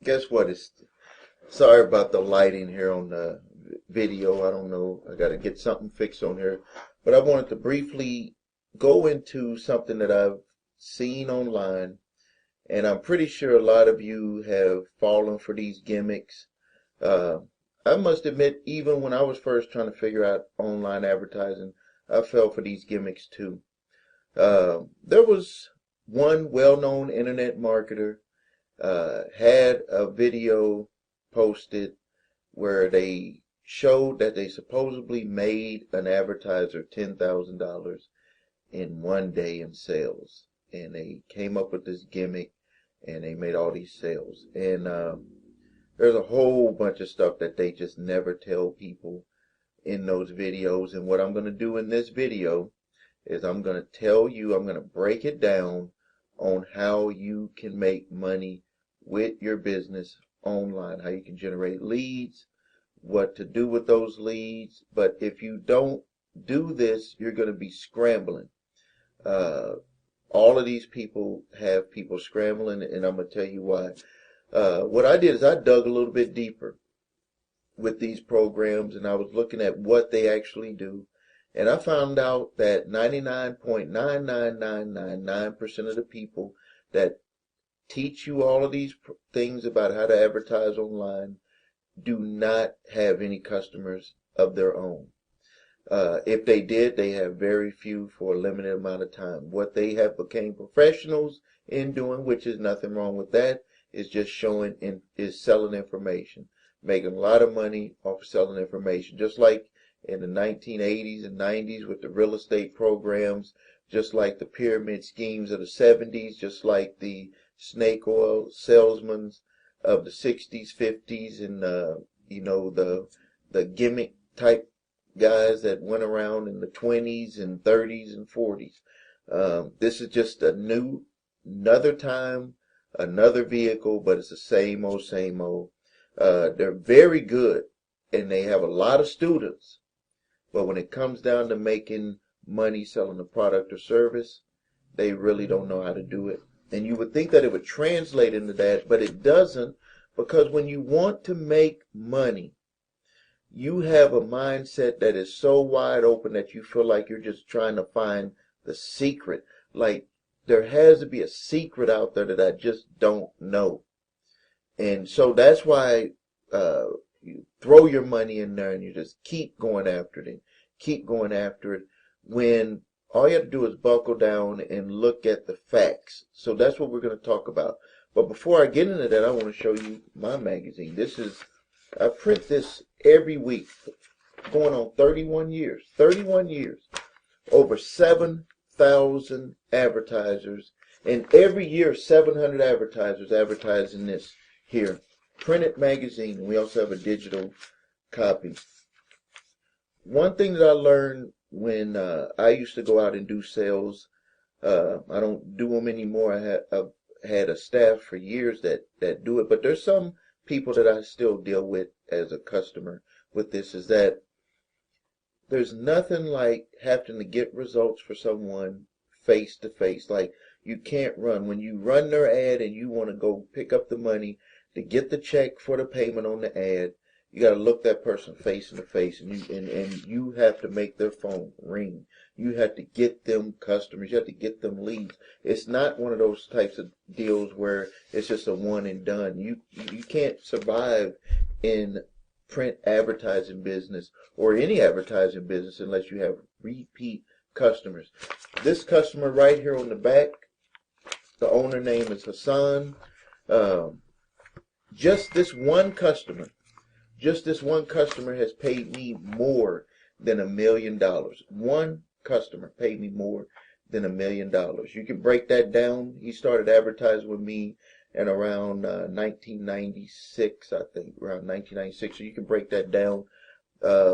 Guess what? Sorry about the lighting here on the video. I don't know. I got to get something fixed on here. But I wanted to briefly go into something that I've seen online, and I'm pretty sure a lot of you have fallen for these gimmicks. Uh, I must admit, even when I was first trying to figure out online advertising, I fell for these gimmicks too. There was one well-known internet marketer had a video posted where they showed that they supposedly made an advertiser $10,000 in one day in sales. And they came up with this gimmick and they made all these sales. And there's a whole bunch of stuff that they just never tell people in those videos. And what I'm going to do in this video is I'm going to tell you, I'm going to break it down on how you can make money with your business online, how you can generate leads, what to do with those leads. But if you don't do this, you're going to be scrambling. All of these people have people scrambling, and I'm going to tell you why. What I did is I dug a little bit deeper with these programs, and I was looking at what they actually do. And I found out that 99.99999% of the people that teach you all of these things about how to advertise online do not have any customers of their own. If they did, they have very few for a limited amount of time. What they have became professionals in doing, which is nothing wrong with that, is just is selling information, making a lot of money off of selling information, just like in the 1980s and 90s with the real estate programs, just like the pyramid schemes of the 70s, just like the snake oil salesmen of the 60s, 50s, and the gimmick type guys that went around in the 20s and 30s and 40s. This is just another time, another vehicle, but it's the same old, same old. They're very good, and they have a lot of students. But when it comes down to making money selling a product or service, they really don't know how to do it. And you would think that it would translate into that, but it doesn't, because when you want to make money, you have a mindset that is so wide open that you feel like you're just trying to find the secret. Like there has to be a secret out there that I just don't know. And so that's why you throw your money in there and you just keep going after it and keep going after it, when all you have to do is buckle down and look at the facts. So that's what we're going to talk about. But before I get into that, I want to show you my magazine. I print this every week, going on 31 years. 31 years. Over 7,000 advertisers. And every year, 700 advertisers advertise in this here printed magazine. We also have a digital copy. One thing that I learned when I used to go out and do sales, I don't do them anymore. I've had a staff for years that do it, but there's some people that I still deal with as a customer with this, is that there's nothing like having to get results for someone face to face. Like you can't run. When you run their ad and you want to go pick up the money to get the check for the payment on the ad, you got to look that person face to face, and you have to make their phone ring. You have to get them customers. You have to get them leads. It's not one of those types of deals where it's just a one and done. You can't survive in print advertising business or any advertising business unless you have repeat customers. This customer right here on the back, the owner name is Hassan. Just this one customer has paid me more than $1 million. One customer paid me more than $1 million. You can break that down. He started advertising with me in around 1996, I think, around 1996. So you can break that down.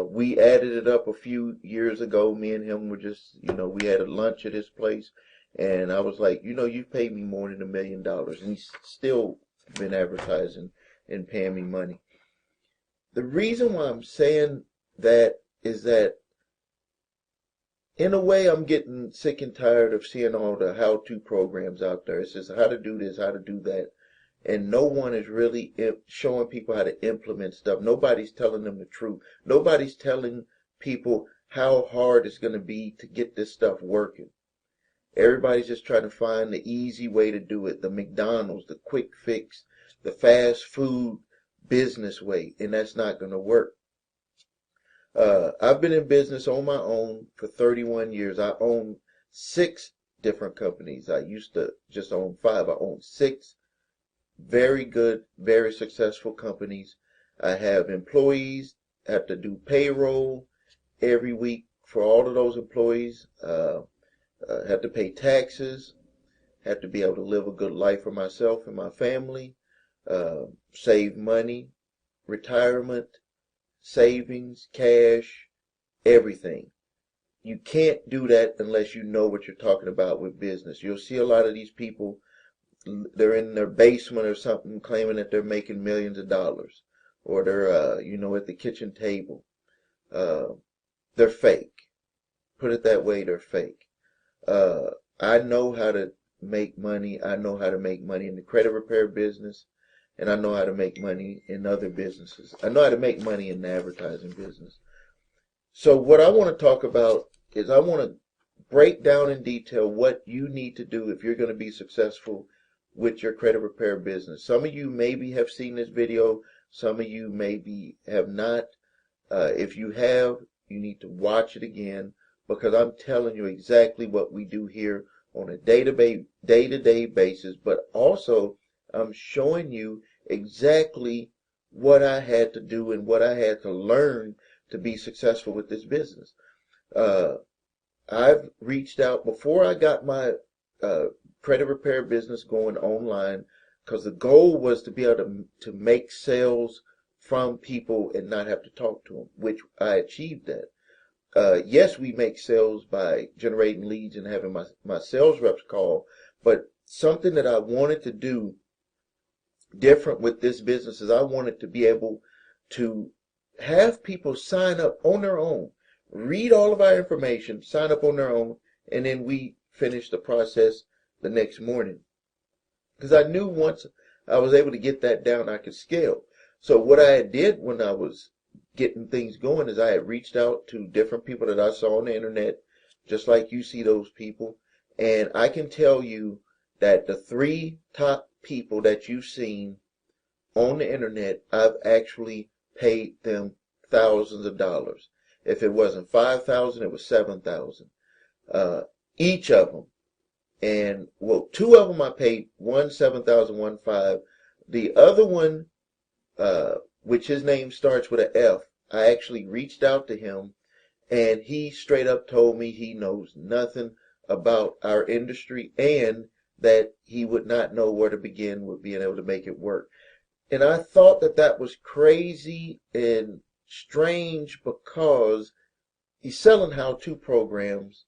We added it up a few years ago. Me and him were just, we had a lunch at his place, and I was like, you paid me more than $1 million, and he's still been advertising and paying me money. The reason why I'm saying that is that, in a way, I'm getting sick and tired of seeing all the how-to programs out there. It says how to do this, how to do that. and no one is really showing people how to implement stuff. Nobody's telling them the truth. Nobody's telling people how hard it's going to be to get this stuff working. Everybody's just trying to find the easy way to do it, the McDonald's, the quick fix, the fast food business way, and that's not going to work. I've been in business on my own for 31 years. I own 6 different companies. I used to just own 5. I own 6 very good, very successful companies. I have employees, have to do payroll every week for all of those employees. Have to pay taxes, have to be able to live a good life for myself and my family, save money, retirement, savings, cash, everything. You can't do that unless you know what you're talking about with business. You'll see a lot of these people, they're in their basement or something claiming that they're making millions of dollars, or they're, at the kitchen table. They're fake. Put it that way, they're fake. I know how to make money. I know how to make money in the credit repair business, and I know how to make money in other businesses. I know how to make money in the advertising business. So what I want to talk about is I want to break down in detail what you need to do if you're going to be successful with your credit repair business. Some of you maybe have seen this video. Some of you maybe have not. If you have, you need to watch it again, because I'm telling you exactly what we do here on a day-to-day basis, but also I'm showing you exactly what I had to do and what I had to learn to be successful with this business. I've reached out before I got my credit repair business going online, because the goal was to be able to make sales from people and not have to talk to them, which I achieved that. Yes, we make sales by generating leads and having my sales reps call, but something that I wanted to do different with this business is I wanted to be able to have people sign up on their own, read all of our information, sign up on their own, and then we finish the process the next morning. Because I knew once I was able to get that down, I could scale. So what I did when I was getting things going is I had reached out to different people that I saw on the internet, just like you see those people. And I can tell you that the 3 top people that you've seen on the internet, I've actually paid them thousands of dollars. If it wasn't 5,000, it was 7,000. Each of them. And, well, 2 of them I paid, one 7,000, one 5. The other one, which his name starts with an F, I actually reached out to him, and he straight up told me he knows nothing about our industry and that he would not know where to begin with being able to make it work. And I thought that that was crazy and strange, because he's selling how-to programs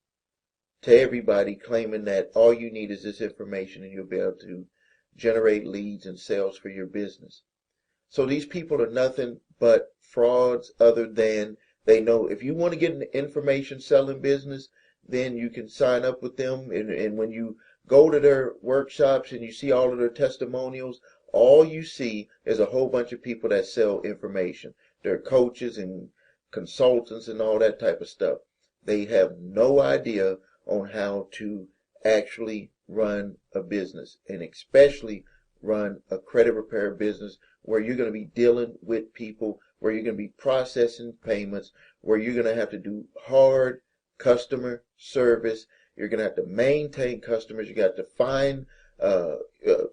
to everybody, claiming that all you need is this information and you'll be able to generate leads and sales for your business. So these people are nothing but frauds, other than they know if you want to get an information selling business, then you can sign up with them. And when you go to their workshops and you see all of their testimonials, all you see is a whole bunch of people that sell information. They're coaches and consultants and all that type of stuff. They have no idea on how to actually run a business, and especially run a credit repair business where you're going to be dealing with people, where you're going to be processing payments, where you're going to have to do hard customer service. You're going to have to maintain customers. You got to find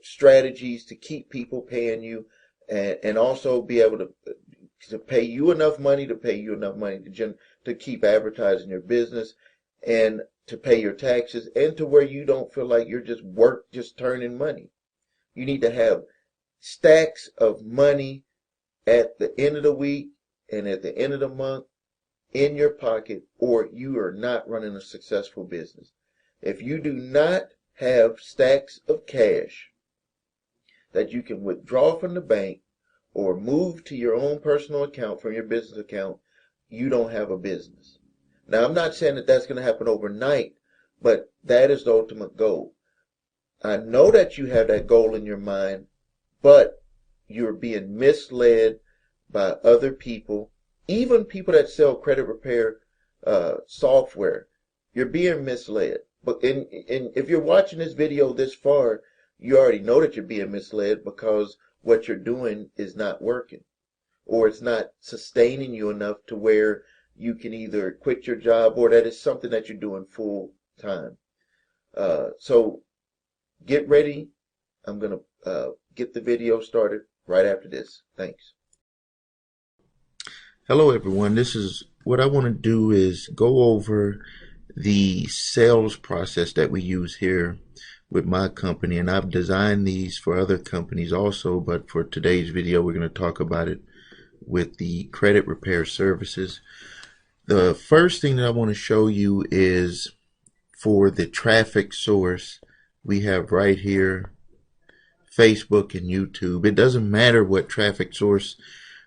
strategies to keep people paying you, and also be able to pay you enough money to keep advertising your business, and to pay your taxes, and to where you don't feel like you're just turning money. You need to have stacks of money at the end of the week and at the end of the month in your pocket, or you are not running a successful business. If you do not have stacks of cash that you can withdraw from the bank or move to your own personal account from your business account, you don't have a business. Now, I'm not saying that that's going to happen overnight, but that is the ultimate goal. I know that you have that goal in your mind, but you're being misled by other people, even people that sell credit repair software. You're being misled. But if you're watching this video this far, you already know that you're being misled because what you're doing is not working, or it's not sustaining you enough to where you can either quit your job or that is something that you're doing full time. So get ready. I'm going to get the video started right after this. Thanks. Hello everyone. This is what I want to do is go over the sales process that we use here with my company, and I've designed these for other companies also, but for today's video we're going to talk about it with the credit repair services. The first thing that I want to show you is for the traffic source. We have right here Facebook and YouTube. It doesn't matter what traffic source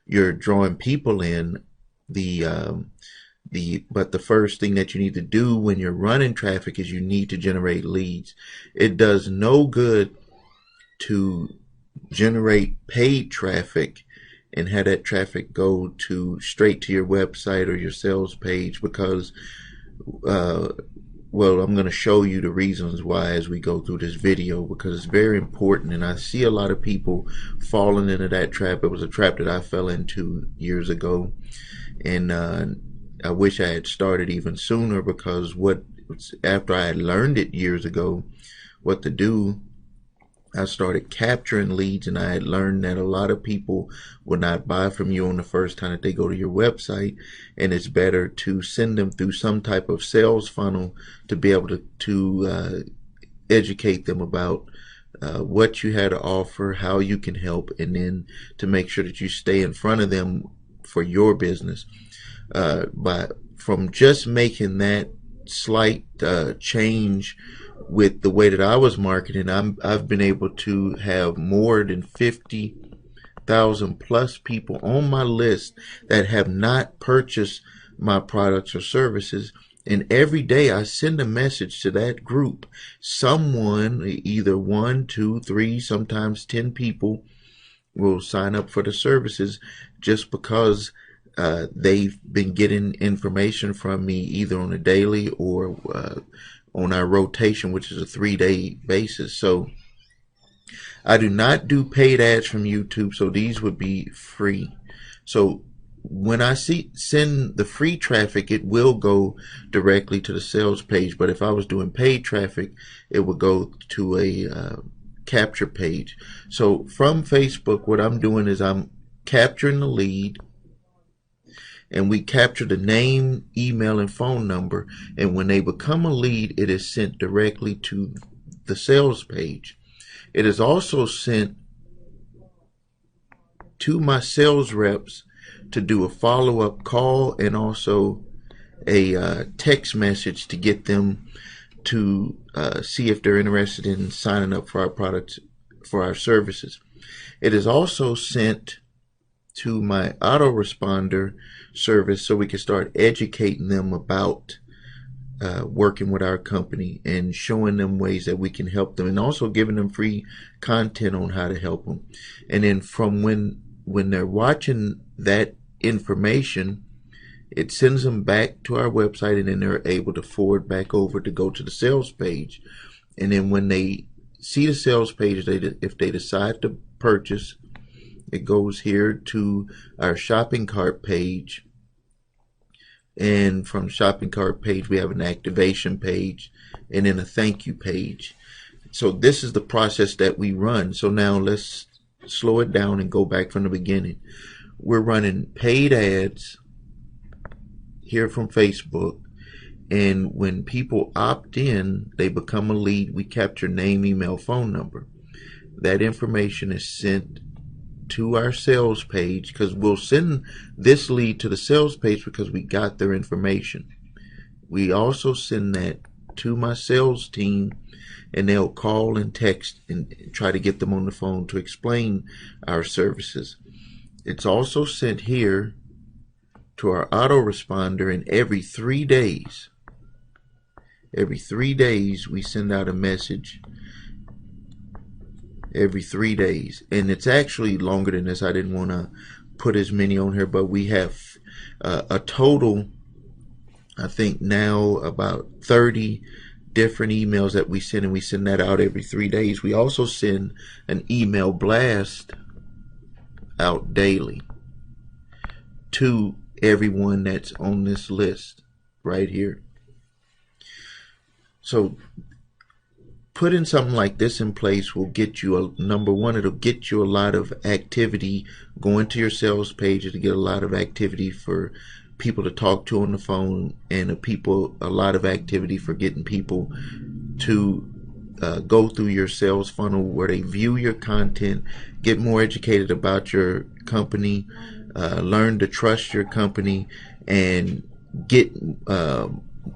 you're drawing people in. But the first thing that you need to do when you're running traffic is you need to generate leads. It does no good to generate paid traffic and have that traffic go straight to your website or your sales page, because well, I'm going to show you the reasons why as we go through this video, because it's very important, and I see a lot of people falling into that trap. It was a trap that I fell into years ago, and I wish I had started even sooner, because after I had learned it years ago what to do, I started capturing leads, and I had learned that a lot of people will not buy from you on the first time that they go to your website, and it's better to send them through some type of sales funnel to be able to educate them about what you had to offer, how you can help, and then to make sure that you stay in front of them for your business. From just making that slight change with the way that I was marketing, I've been able to have more than 50,000 plus people on my list that have not purchased my products or services. And every day I send a message to that group. Someone, either 1, 2, 3, sometimes 10 people will sign up for the services just because they've been getting information from me either on a daily or on our rotation, which is a 3-day basis. So I do not do paid ads from YouTube, so these would be free. So when I send the free traffic, it will go directly to the sales page, but if I was doing paid traffic, it would go to a capture page. So from Facebook, what I'm doing is I'm capturing the lead, and we capture the name, email, and phone number. And when they become a lead, it is sent directly to the sales page. It is also sent to my sales reps to do a follow-up call and also a text message to get them to see if they're interested in signing up for our products, for our services. It is also sent to my autoresponder service so we can start educating them about working with our company and showing them ways that we can help them, and also giving them free content on how to help them. And then from when they're watching that information, it sends them back to our website, and then they're able to forward back over to go to the sales page. And then when they see the sales page, if they decide to purchase, it goes here to our shopping cart page, and from shopping cart page we have an activation page and then a thank you page. So this is the process that we run. So now let's slow it down and go back from the beginning. We're running paid ads here from Facebook, and when people opt in, they become a lead. We capture name, email, phone number. That information is sent to our sales page, because we'll send this lead to the sales page because we got their information. We also send that to my sales team, and they'll call and text and try to get them on the phone to explain our services. It's also sent here to our autoresponder, and every 3 days we send out a message, every 3 days. And it's actually longer than this. I didn't want to put as many on here, but we have a total, I think now, about 30 different emails that we send, and we send that out every 3 days. We also send an email blast out daily to everyone that's on this list right here. So putting something like this in place will get you number one, it'll get you a lot of activity going to your sales page, to get a lot of activity for people to talk to on the phone, and a lot of activity for getting people to go through your sales funnel, where they view your content, get more educated about your company, learn to trust your company, and get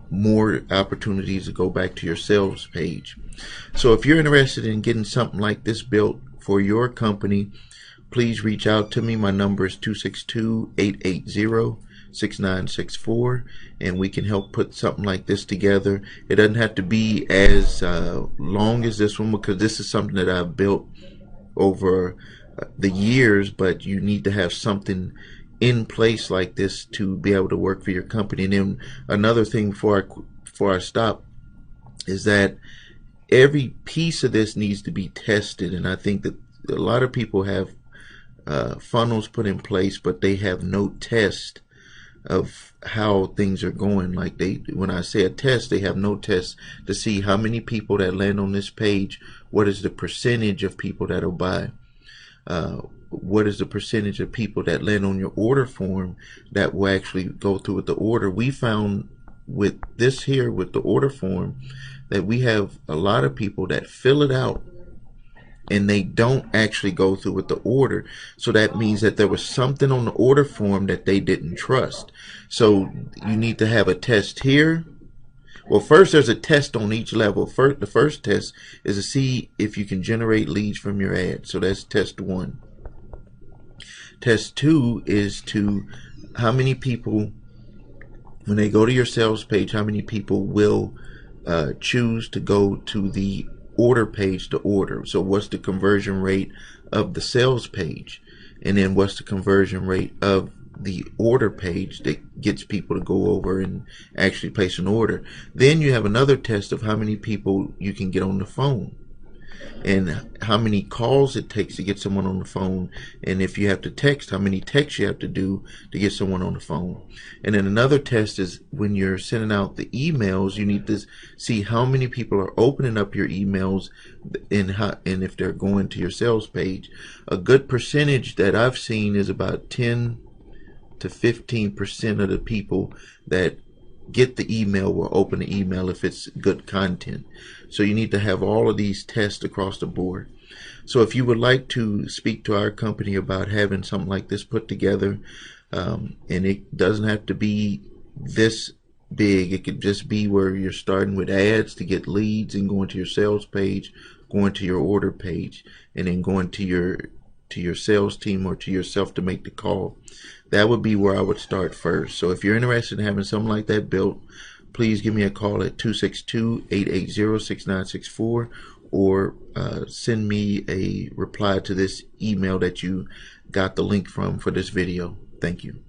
more opportunities to go back to your sales page. So if you're interested in getting something like this built for your company, please reach out to me. My number is 262-880-6964, and we can help put something like this together. It doesn't have to be as long as this one, because this is something that I've built over the years, but you need to have something in place like this to be able to work for your company. And then another thing before I stop is that every piece of this needs to be tested. And I think that a lot of people have funnels put in place, but they have no test of how things are going. Like when I say a test, they have no test to see how many people that land on this page, what is the percentage of people that'll buy, what is the percentage of people that land on your order form that will actually go through with the order. We found with this here, with the order form, that we have a lot of people that fill it out and they don't actually go through with the order. So that means that there was something on the order form that they didn't trust. So you need to have a test here. Well, first there's a test on each level. The first test is to see if you can generate leads from your ad. So that's test 1. Test 2 is to how many people, when they go to your sales page, how many people will choose to go to the order page to order. So what's the conversion rate of the sales page? And then what's the conversion rate of the order page that gets people to go over and actually place an order? Then you have another test of how many people you can get on the phone, and how many calls it takes to get someone on the phone, and if you have to text, how many texts you have to do to get someone on the phone. And then another test is when you're sending out the emails, you need to see how many people are opening up your emails and if they're going to your sales page. A good percentage that I've seen is about 10 to 15% of the people that get the email will open the email if it's good content. So you need to have all of these tests across the board. So if you would like to speak to our company about having something like this put together, and it doesn't have to be this big, it could just be where you're starting with ads to get leads and going to your sales page, going to your order page, and then going to your sales team or to yourself to make the call. That would be where I would start first. So if you're interested in having something like that built, please give me a call at 262-880-6964, or send me a reply to this email that you got the link from for this video. Thank you.